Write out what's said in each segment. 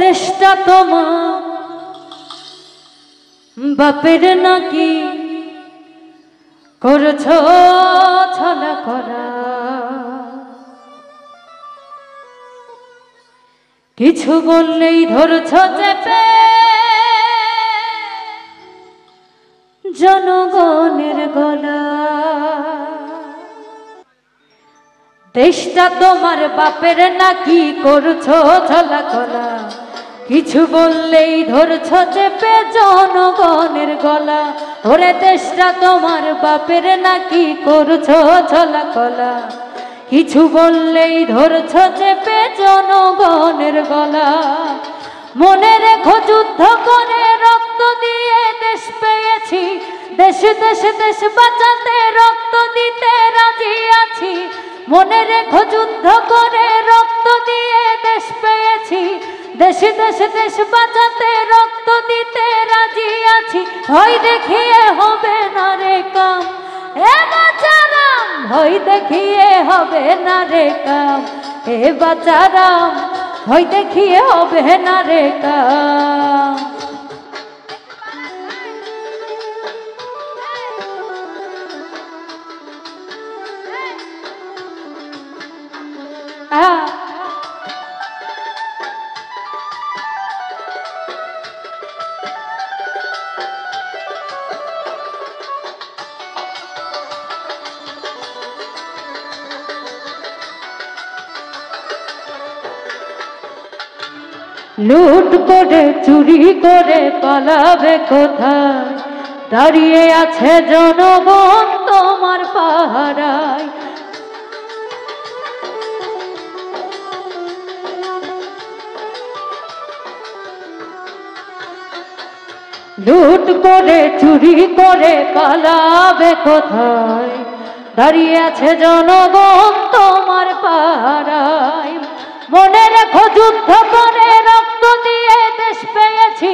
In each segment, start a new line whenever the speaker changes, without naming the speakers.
দেশটা তোমার বাপের নাকি করছো ছলা করা, কিছু বললেই ধরছো চেপে জনগণের গলা। দেশটা তোমার বাপের নাকি করছো ছলা কলা, কিছু বললেই ধরছো চেপে জনগণের গলা। ওরে দেশটা তোমার বাপের নাকি করছো ছলা কলা, কিছু বললেই ধরছো চেপে জনগণের গলা। মনে রেখো যুদ্ধ করে রক্ত দিয়ে দেশ পেয়েছি, দেশ দেশ দেশ বাঁচাতে রক্ত দিতে রাজি আছি। মনে রেখো যুদ্ধ করে রক্ত দিয়ে দেশ পেয়েছি, দেশ দেশ দেশ বাঁচাতে রক্ত দিতে রাজি আছি। ভয় দেখিয়ে হবে না রে কাম, এ বাঁচারাম ভয় দেখিয়ে হবে না রে কাম, এ বাঁচারাম ভয় দেখিয়ে হবে না রে কাম। লুট করে চুরি করে পালাবে কোথায়, দাঁড়িয়ে আছে জনগণ তোমার পাহারায়। লুট করে চুরি করে পালাবে কোথায়, দাঁড়িয়ে আছে জনগণ তোমার পাহারায়। মনে রেখো যুদ্ধ করে রক্ত দিয়ে দেশ পেয়েছি,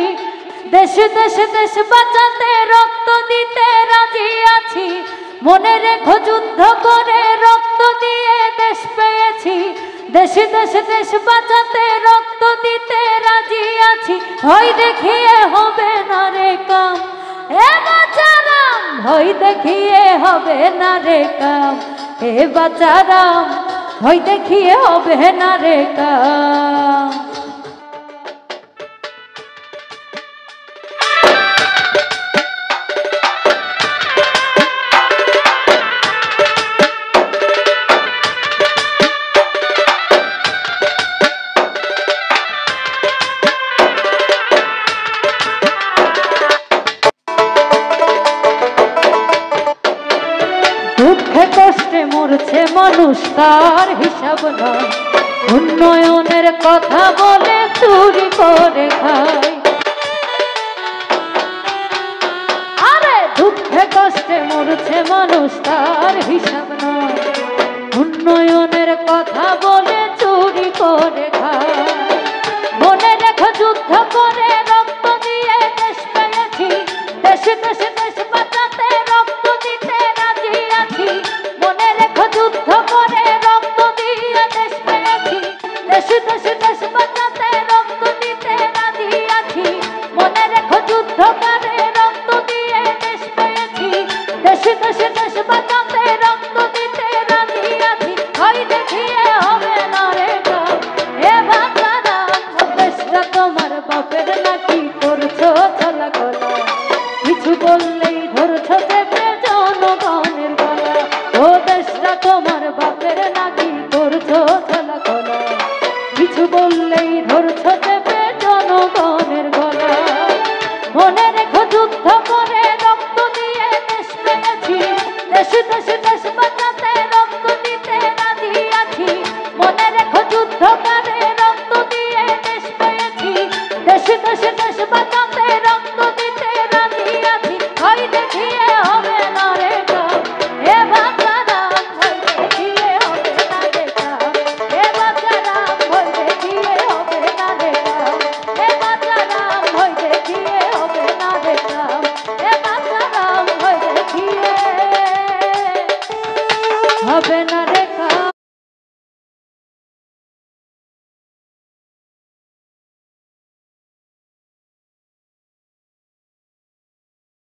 দেশ দেশ দেশ বাঁচাতে রক্ত দিতে রাজি আছি। মনে রেখো যুদ্ধ করে রক্ত দিয়ে দেশ পেয়েছি, দেশ দেশ দেশ বাঁচাতে রক্ত দিতে রাজি আছি। ভয় দেখিয়ে হবে না রে কাম, এ বাঁচারাম ভয় দেখিয়ে হবে না রে কাম, এ বাঁচারাম ভয় দেখিয়ে হবে না রে কাম। দুঃখে কষ্টে মরছে মানুষ তার হিসাব নাই, উন্নয়নের কথা বলে চুরি করে খায়। আরে দুঃখে কষ্টে মরছে মানুষ তার হিসাব নাই, উন্নয়নের কথা বলে চুরি করে খায়। মনে রেখো যুদ্ধ করে রক্ত দিয়ে দেশ পেয়েছি, দেশ দেশ দেশ বাঁচাতে রক্ত দিতে রাজি আছি। মনে রেখো যুদ্ধ করে রক্ত দিয়ে দেশ পেয়েছি, দেশ দেশ দেশ বাঁচাতে রক্ত দিতে রাজি আছি। মনে রেখো যুদ্ধ করে রক্ত দিয়ে দেশ পেয়েছি, দেশ দেশ দেশ বাঁচাতে রক্ত দিতে রাজি আছি। ভয় দেখিয়ে হবে না রে কাম, এ বাঁচারাম দেশটা তোমার বাপের নাকি করছো ছলা কলা, কিছু বললেই ধরছো চেপে জনগণের গলা। ও দেশটা তোমার বাপের নাকি করছো ছলা কলা, কিছু বললেই ধরছো চেপে জনগণের গলা। মনে রেখো যুদ্ধ করে রক্ত দিয়ে দেশ পেয়েছি, দেশ দেশ দেশ বাঁচাতে রক্ত দিতে রাজি আছি। মনে রেখো যুদ্ধ করে রক্ত দিয়ে দেশ পেয়েছি, দেশ দেশ দেশ বাঁচাতে